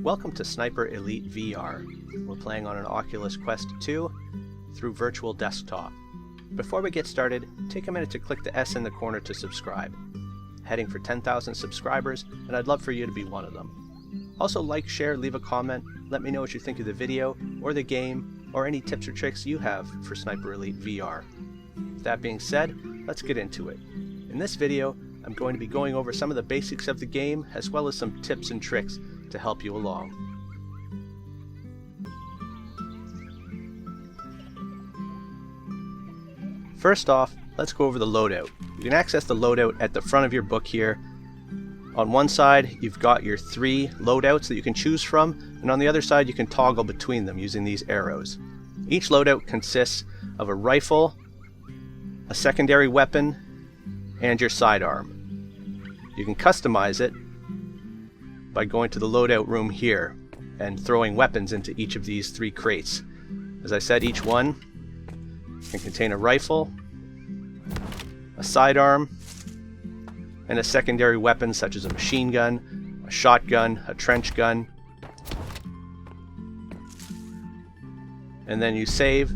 Welcome to Sniper Elite VR. We're playing on an Oculus Quest 2 through virtual desktop. Before we get started, take a minute to click the S in the corner to subscribe. Heading for 10,000 subscribers, and I'd love for you to be one of them. Also like, share, leave a comment, let me know what you think of the video, or the game, or any tips or tricks you have for Sniper Elite VR. With that being said, let's get into it. In this video, I'm going to be going over some of the basics of the game, as well as some tips and tricks to help you along. First off, let's go over the loadout. You can access the loadout at the front of your book here. On one side, you've got your 3 loadouts that you can choose from, and on the other side you can toggle between them using these arrows. Each loadout consists of a rifle, a secondary weapon, and your sidearm. You can customize it by going to the loadout room here and throwing weapons into each of these 3 crates. As I said, each one can contain a rifle, a sidearm, and a secondary weapon such as a machine gun, a shotgun, a trench gun. And then you save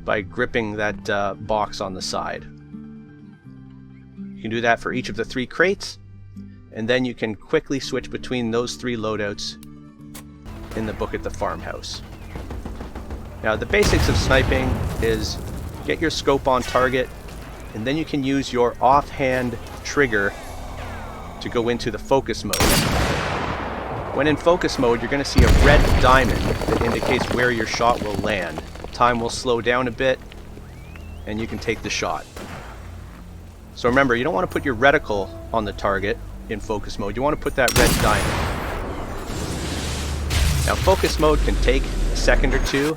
by gripping that box on the side. You can do that for each of the 3 crates, and then you can quickly switch between those 3 loadouts in the book at the farmhouse. Now the basics of sniping is get your scope on target, and then you can use your offhand trigger to go into the focus mode. When in focus mode, you're going to see a red diamond that indicates where your shot will land. Time will slow down a bit, and you can take the shot. So remember, you don't want to put your reticle on the target in focus mode. You want to put that red diamond. Now focus mode can take a second or 2,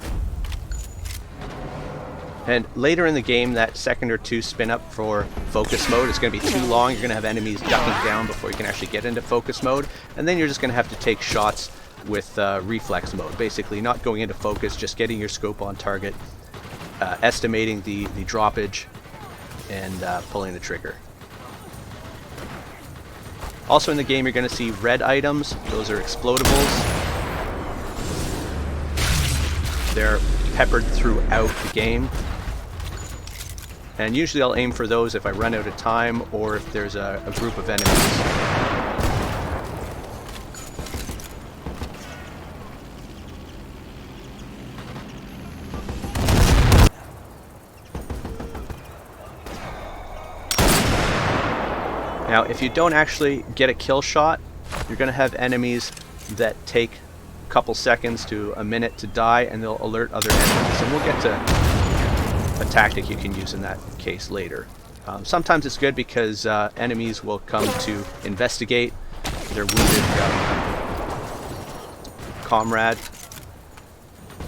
and later in the game that second or 2 spin up for focus mode. It's going to be too long. You're going to have enemies ducking down before you can actually get into focus mode, and then you're just going to have to take shots with reflex mode. Basically not going into focus, just getting your scope on target, estimating the droppage, and pulling the trigger. Also in the game you're going to see red items. Those are explodables. They're peppered throughout the game. And usually I'll aim for those if I run out of time or if there's a group of enemies. Now if you don't actually get a kill shot, you're going to have enemies that take a couple seconds to a minute to die, and they'll alert other enemies. And we'll get to a tactic you can use in that case later. Sometimes it's good because enemies will come to investigate their wounded comrade,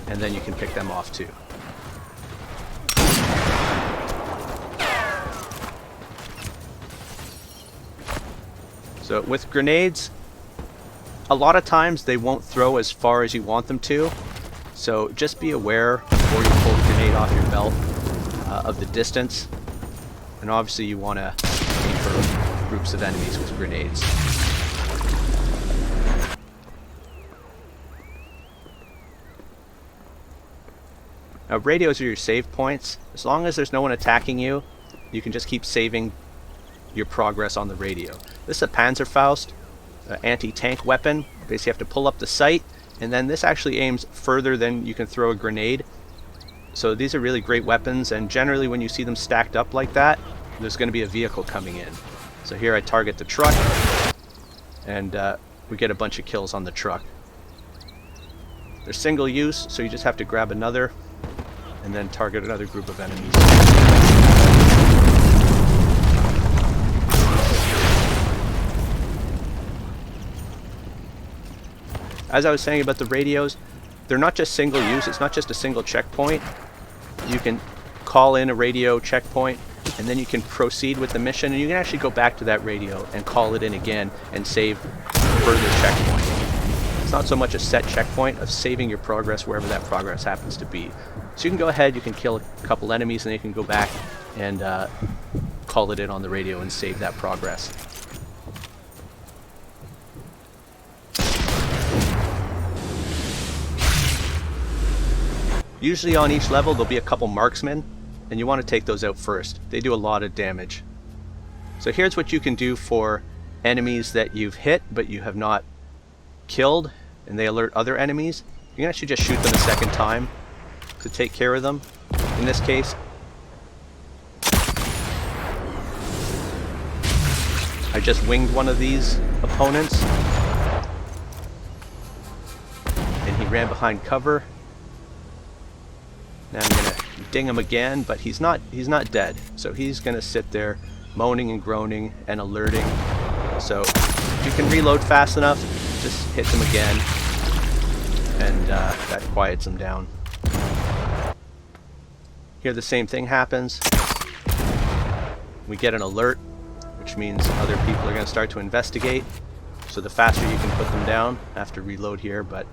and then you can pick them off too. So with grenades, a lot of times they won't throw as far as you want them to, so just be aware before you pull the grenade off your belt of the distance, and obviously you want to aim for groups of enemies with grenades. Now radios are your save points. As long as there's no one attacking you, you can just keep saving your progress on the radio. This is a Panzerfaust anti-tank weapon. Basically you have to pull up the sight, and then this actually aims further than you can throw a grenade. So these are really great weapons, and generally when you see them stacked up like that, there's going to be a vehicle coming in. So here I target the truck, and we get a bunch of kills on the truck. They're single use, so you just have to grab another and then target another group of enemies. As I was saying about the radios, they're not just single use, it's not just a single checkpoint. You can call in a radio checkpoint, and then you can proceed with the mission, and you can actually go back to that radio and call it in again and save further checkpoint. It's not so much a set checkpoint of saving your progress wherever that progress happens to be. So you can go ahead, you can kill a couple enemies, and then you can go back and call it in on the radio and save that progress. Usually on each level there'll be a couple marksmen, and you want to take those out first. They do a lot of damage. So here's what you can do for enemies that you've hit but you have not killed and they alert other enemies. You can actually just shoot them a second time to take care of them. In this case, I just winged one of these opponents and he ran behind cover. Now I'm gonna ding him again, but he's not dead. So he's gonna sit there moaning and groaning and alerting. So if you can reload fast enough, just hit them again, and that quiets them down. Here the same thing happens. We get an alert, which means other people are going to start to investigate. So the faster you can put them down. I have to reload here, but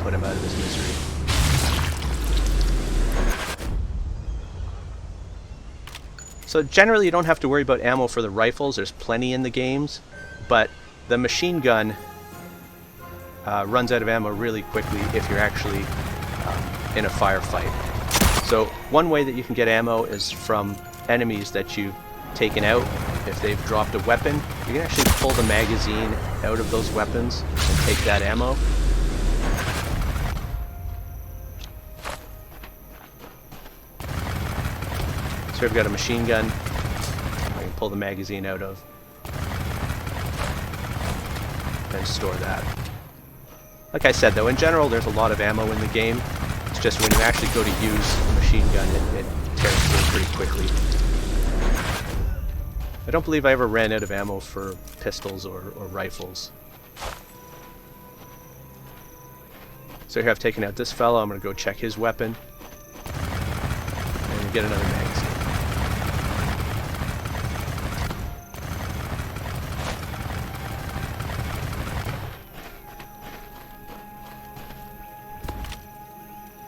put him out of his misery. So generally you don't have to worry about ammo for the rifles. There's plenty in the games, but the machine gun runs out of ammo really quickly if you're actually in a firefight. So one way that you can get ammo is from enemies that you've taken out. If they've dropped a weapon, you can actually pull the magazine out of those weapons and take that ammo. So I've got a machine gun I can pull the magazine out of and store that. Like I said though, in general there's a lot of ammo in the game. It's just when you actually go to use a machine gun, it tears through pretty quickly. I don't believe I ever ran out of ammo for pistols or rifles. So here I've taken out this fellow. I'm going to go check his weapon and get another magazine.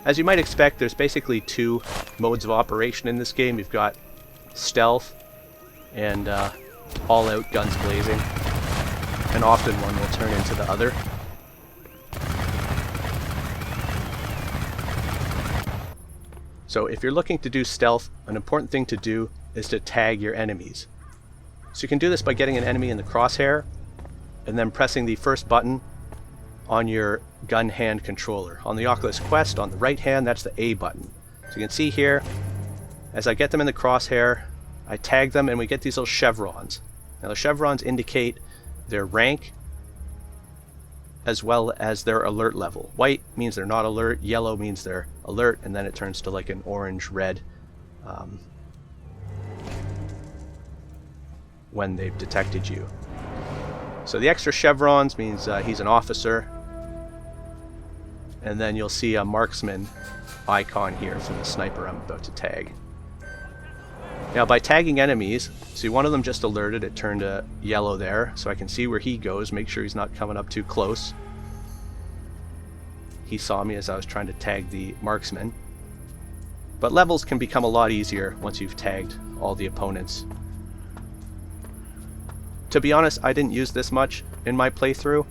As you might expect, there's basically two modes of operation in this game. You've got stealth and all-out guns blazing, and often one will turn into the other. So if you're looking to do stealth, an important thing to do is to tag your enemies. So you can do this by getting an enemy in the crosshair and then pressing the first button on your gun hand controller. On the Oculus Quest, on the right hand, that's the A button. So you can see here, as I get them in the crosshair, I tag them and we get these little chevrons. Now the chevrons indicate their rank as well as their alert level. White means they're not alert, yellow means they're alert, and then it turns to like an orange-red when they've detected you. So the extra chevrons means he's an officer, and then you'll see a marksman icon here from the sniper I'm about to tag. Now by tagging enemies, see one of them just alerted, it turned to yellow there, so I can see where he goes, make sure he's not coming up too close. He saw me as I was trying to tag the marksman. But levels can become a lot easier once you've tagged all the opponents. To be honest, I didn't use this much in my playthrough.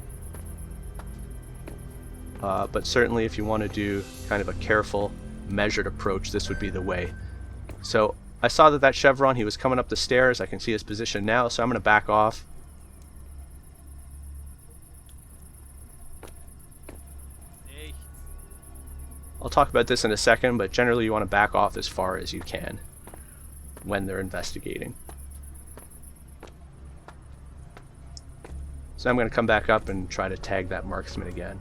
But certainly if you want to do kind of a careful, measured approach, this would be the way. So I saw that chevron, he was coming up the stairs. I can see his position now, so I'm going to back off. I'll talk about this in a second, but generally you want to back off as far as you can when they're investigating. So I'm going to come back up and try to tag that marksman again.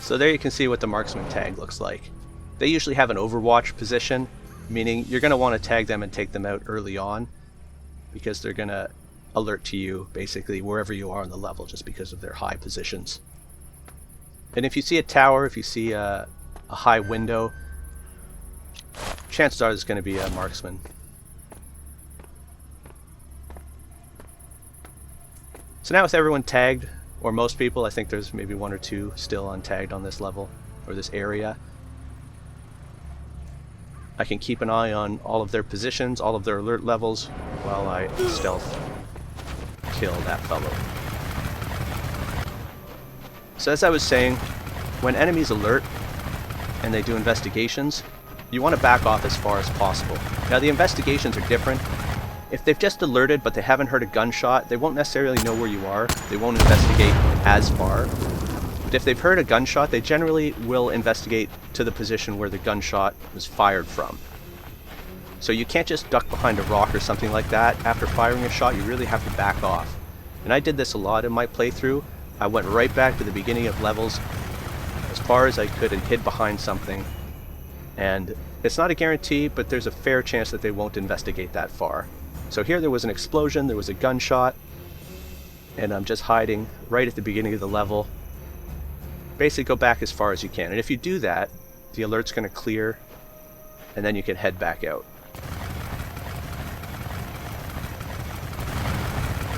So there you can see what the marksman tag looks like. They usually have an overwatch position, meaning you're going to want to tag them and take them out early on, because they're going to alert to you basically wherever you are on the level just because of their high positions. And if you see a tower, if you see a high window, chances are there's going to be a marksman. So now with everyone tagged, or most people, I think there's maybe one or two still untagged on this level. or this area. I can keep an eye on all of their positions, all of their alert levels, while I stealth kill that fellow. So as I was saying, when enemies alert and they do investigations, you want to back off as far as possible. Now the investigations are different. If they've just alerted but they haven't heard a gunshot, they won't necessarily know where you are. They won't investigate as far. But if they've heard a gunshot, they generally will investigate to the position where the gunshot was fired from. So you can't just duck behind a rock or something like that. After firing a shot, you really have to back off. And I did this a lot in my playthrough. I went right back to the beginning of levels as far as I could and hid behind something. And it's not a guarantee, but there's a fair chance that they won't investigate that far. So here there was an explosion, there was a gunshot, and I'm just hiding right at the beginning of the level. Basically go back as far as you can, and if you do that, the alert's going to clear, and then you can head back out.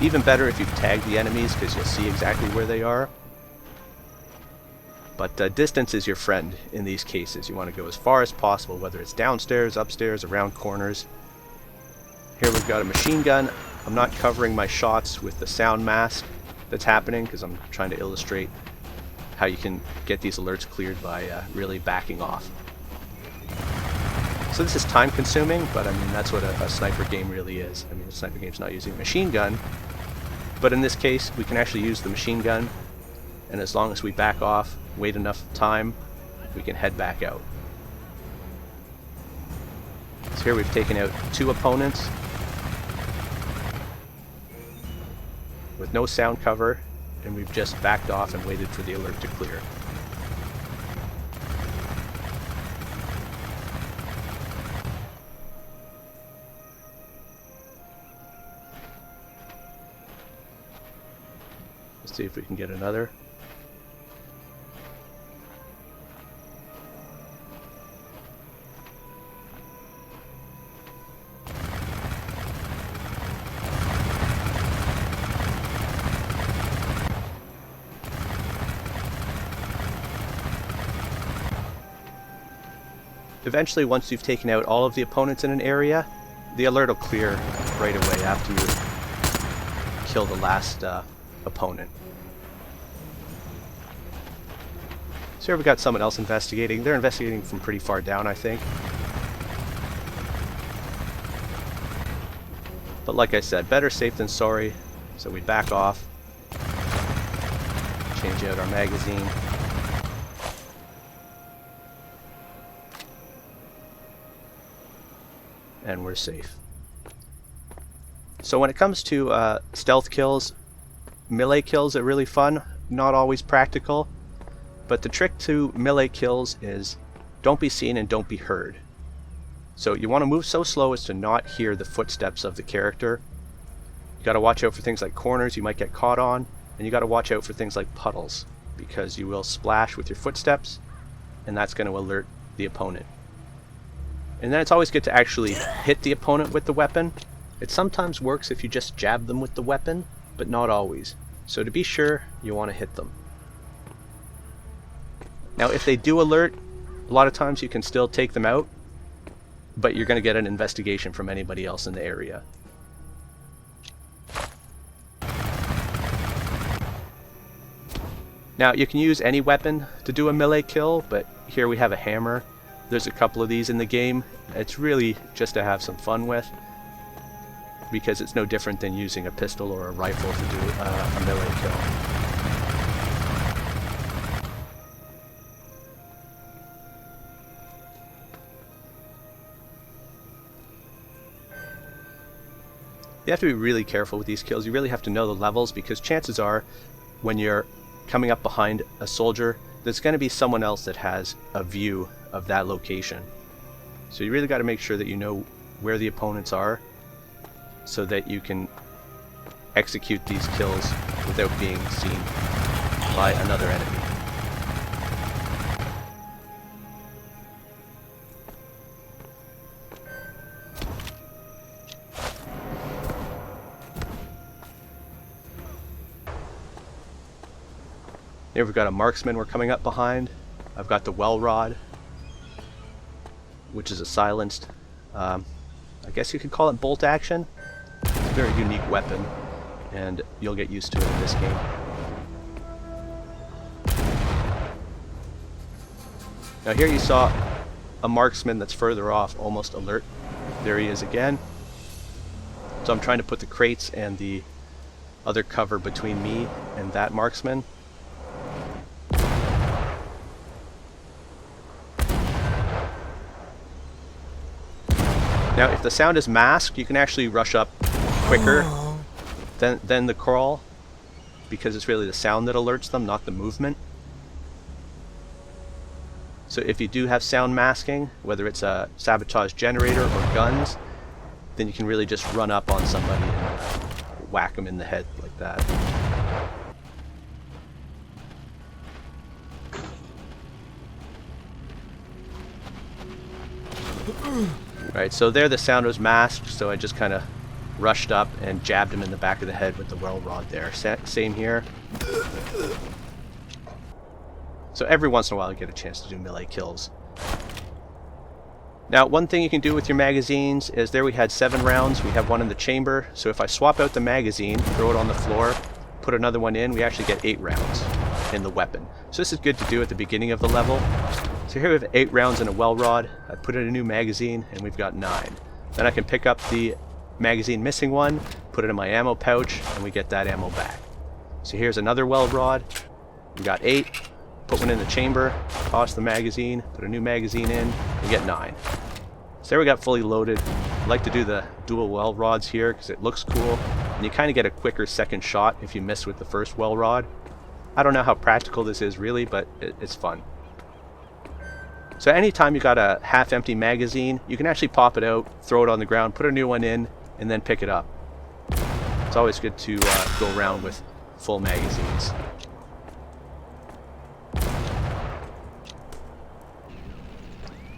Even better if you've tagged the enemies, because you'll see exactly where they are. But distance is your friend in these cases. You want to go as far as possible, whether it's downstairs, upstairs, around corners. Here we've got a machine gun. I'm not covering my shots with the sound mask that's happening because I'm trying to illustrate how you can get these alerts cleared by really backing off. So this is time consuming, but I mean that's what a sniper game really is. I mean a sniper game's not using a machine gun, but in this case we can actually use the machine gun, and as long as we back off, wait enough time, we can head back out. So here we've taken out 2 opponents with no sound cover, and we've just backed off and waited for the alert to clear. Let's see if we can get another. Eventually, once you've taken out all of the opponents in an area, the alert will clear right away after you kill the last opponent. So here we've got someone else investigating. They're investigating from pretty far down, I think. But like I said, better safe than sorry. So we back off, change out our magazine. And we're safe. So when it comes to stealth kills, melee kills are really fun, not always practical, but the trick to melee kills is don't be seen and don't be heard. So you want to move so slow as to not hear the footsteps of the character. You got to watch out for things like corners you might get caught on, and you got to watch out for things like puddles, because you will splash with your footsteps, and that's going to alert the opponent. And then it's always good to actually hit the opponent with the weapon. It sometimes works if you just jab them with the weapon, but not always. So to be sure, you want to hit them. Now if they do alert, a lot of times you can still take them out, but you're going to get an investigation from anybody else in the area. Now you can use any weapon to do a melee kill, but here we have a hammer. There's a couple of these in the game. It's really just to have some fun with, because it's no different than using a pistol or a rifle to do a melee kill. You have to be really careful with these kills. You really have to know the levels, because chances are when you're coming up behind a soldier, there's going to be someone else that has a view of that location. So you really got to make sure that you know where the opponents are, so that you can execute these kills without being seen by another enemy. Here we've got a marksman we're coming up behind. I've got the Welrod, which is a silenced, I guess you could call it bolt action. It's a very unique weapon, and you'll get used to it in this game. Now here you saw a marksman that's further off almost alert. There he is again. So I'm trying to put the crates and the other cover between me and that marksman. Now if the sound is masked, you can actually rush up quicker than the crawl, because it's really the sound that alerts them, not the movement. So if you do have sound masking, whether it's a sabotage generator or guns, then you can really just run up on somebody and whack them in the head like that. Right, so there the sound was masked, so I just kind of rushed up and jabbed him in the back of the head with the Welrod there. Same here. So every once in a while you get a chance to do melee kills. Now one thing you can do with your magazines is, there we had 7 rounds, we have one in the chamber, so if I swap out the magazine, throw it on the floor, put another one in, we actually get 8 rounds in the weapon. So this is good to do at the beginning of the level. So here we have 8 rounds in a Welrod, I put in a new magazine, and we've got 9. Then I can pick up the magazine missing one, put it in my ammo pouch, and we get that ammo back. So here's another Welrod, we got 8, put one in the chamber, toss the magazine, put a new magazine in, we get 9. So there we got fully loaded. I like to do the dual Welrods here because it looks cool, and you kind of get a quicker second shot if you miss with the first Welrod. I don't know how practical this is really, but it's fun. So anytime you got a half-empty magazine, you can actually pop it out, throw it on the ground, put a new one in, and then pick it up. It's always good to go around with full magazines.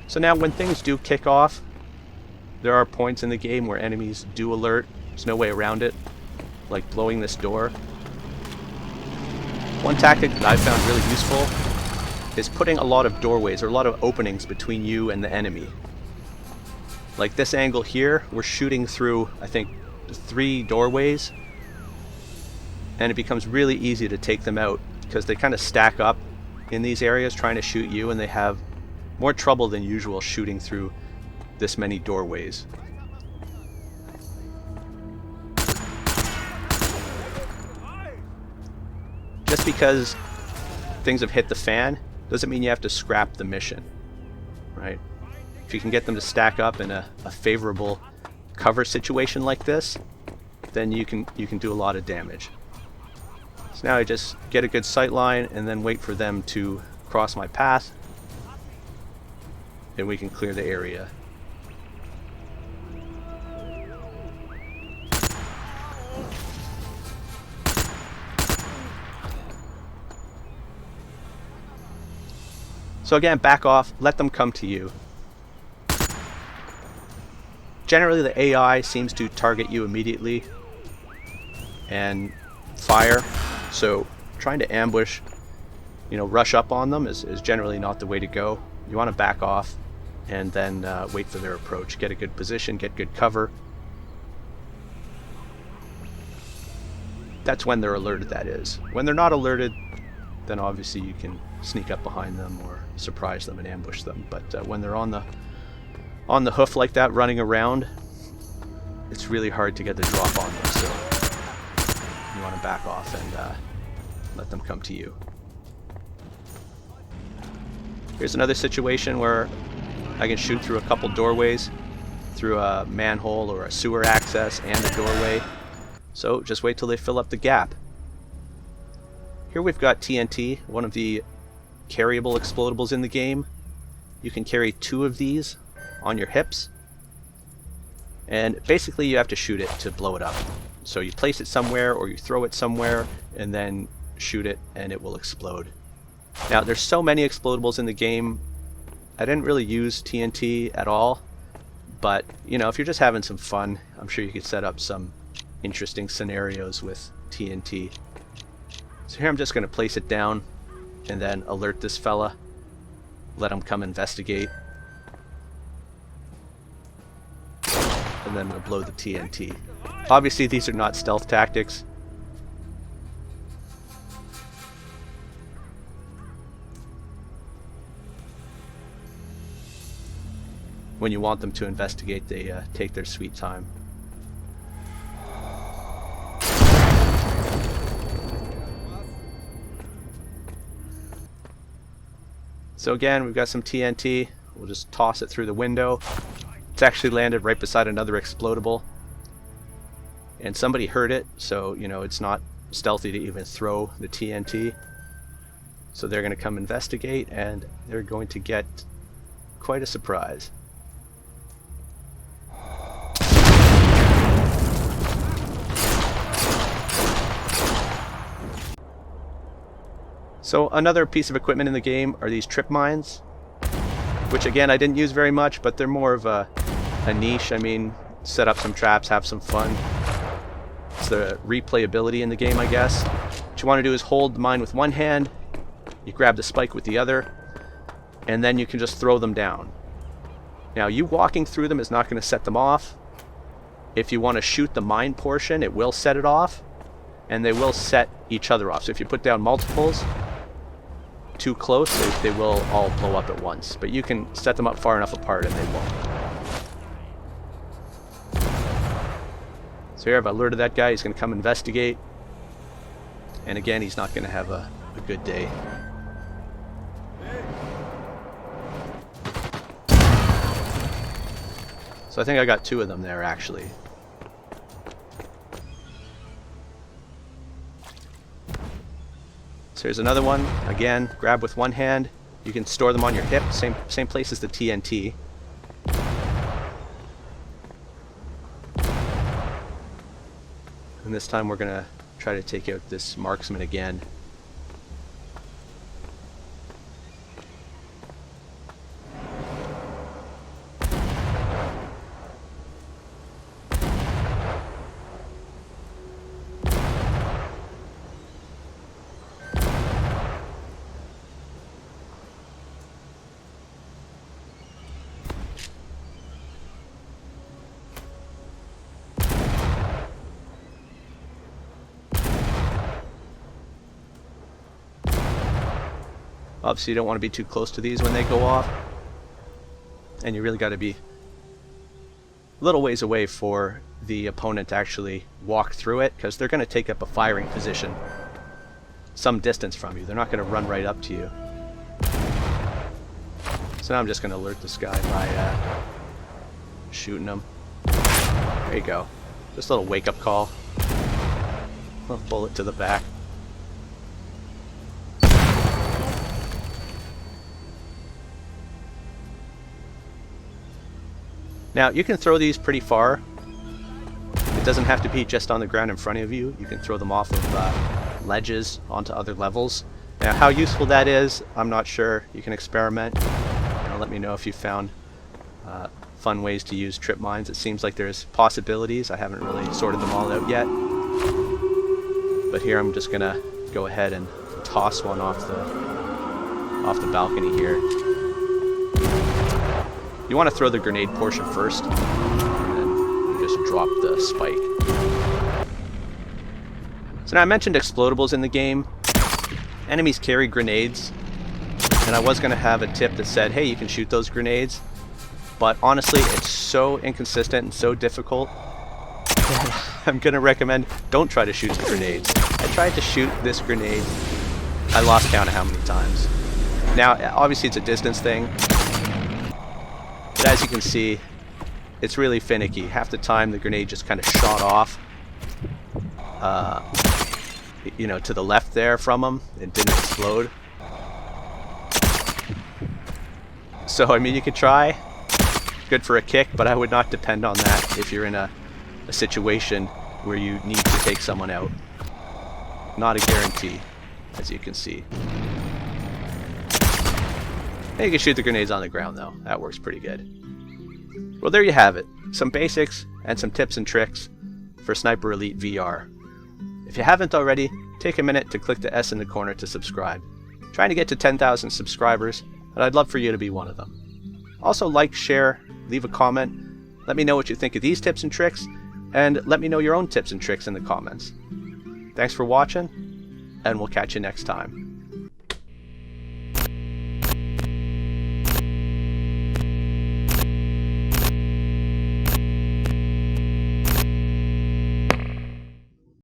So now when things do kick off, there are points in the game where enemies do alert. There's no way around it, like blowing this door. One tactic that I've found really useful is putting a lot of doorways or a lot of openings between you and the enemy. Like this angle here, we're shooting through, I think, 3 doorways, and it becomes really easy to take them out because they kind of stack up in these areas trying to shoot you, and they have more trouble than usual shooting through this many doorways. Just because things have hit the fan doesn't mean you have to scrap the mission, right? If you can get them to stack up in a favorable cover situation like this, then you can do a lot of damage. So now I just get a good sight line and then wait for them to cross my path, and we can clear the area. So again, back off, let them come to you. Generally the AI seems to target you immediately and fire, so trying to ambush, rush up on them is generally not the way to go. You want to back off and then wait for their approach. Get a good position, get good cover. That's when they're alerted, that is. When they're not alerted, then obviously you can sneak up behind them or surprise them and ambush them. But when they're on the hoof like that, running around, it's really hard to get the drop on them. So you want to back off and let them come to you. Here's another situation where I can shoot through a couple doorways, through a manhole or a sewer access and a doorway. So just wait till they fill up the gap. Here we've got TNT, one of the carryable explodables in the game. You can carry 2 of these on your hips, and basically you have to shoot it to blow it up. So you place it somewhere or you throw it somewhere and then shoot it and it will explode. Now there's so many explodables in the game, I didn't really use TNT at all, but if you're just having some fun, I'm sure you could set up some interesting scenarios with TNT. So here I'm just going to place it down and then alert this fella. let them come investigate. And then we'll blow the TNT. Obviously these are not stealth tactics. When you want them to investigate, they take their sweet time. So again, we've got some TNT. We'll just toss it through the window. It's actually landed right beside another explodable. And somebody heard it, so you know it's not stealthy to even throw the TNT. So they're going to come investigate, and they're going to get quite a surprise. So another piece of equipment in the game are these trip mines, which again I didn't use very much, but they're more of a niche. I mean, set up some traps, have some fun. It's the replayability in the game, I guess. What you want to do is hold the mine with one hand, you grab the spike with the other, and then you can just throw them down. Now, you walking through them is not going to set them off. If you want to shoot the mine portion, it will set it off, and they will set each other off. So if you put down multiples too close, they will all blow up at once. But you can set them up far enough apart and they won't. So here I've alerted that guy. He's going to come investigate. And again, he's not going to have a good day. So I think I got 2 of them there actually. So here's another one. Again, grab with one hand. You can store them on your hip, same place as the TNT. And this time we're gonna try to take out this marksman again. Obviously you don't want to be too close to these when they go off, and you really got to be a little ways away for the opponent to actually walk through it, because they're going to take up a firing position some distance from you. They're not going to run right up to you. So now I'm just going to alert this guy by shooting him. There you go. Just a little wake-up call. A little bullet to the back. Now, you can throw these pretty far. It doesn't have to be just on the ground in front of you. You can throw them off of ledges onto other levels. Now, how useful that is, I'm not sure. You can experiment. Let me know if you found fun ways to use trip mines. It seems like there's possibilities. I haven't really sorted them all out yet. But here I'm just going to go ahead and toss one off the balcony here. You want to throw the grenade portion first, and then you just drop the spike. So now I mentioned explodables in the game. Enemies carry grenades, and I was going to have a tip that said, hey, you can shoot those grenades, but honestly, it's so inconsistent and so difficult. I'm going to recommend don't try to shoot the grenades. I tried to shoot this grenade. I lost count of how many times. Now, obviously it's a distance thing. But as you can see, it's really finicky. Half the time the grenade just kind of shot off, you know, to the left there from him. It didn't explode. So, I mean, you could try. Good for a kick, but I would not depend on that if you're in a situation where you need to take someone out. Not a guarantee, as you can see. And you can shoot the grenades on the ground though. That works pretty good. Well, there you have it. Some basics and some tips and tricks for Sniper Elite VR. If you haven't already, take a minute to click the S in the corner to subscribe. Trying to get to 10,000 subscribers. and I'd love for you to be one of them. Also, like, share, leave a comment, let me know what you think of these tips and tricks, and let me know your own tips and tricks in the comments. Thanks for watching, and we'll catch you next time.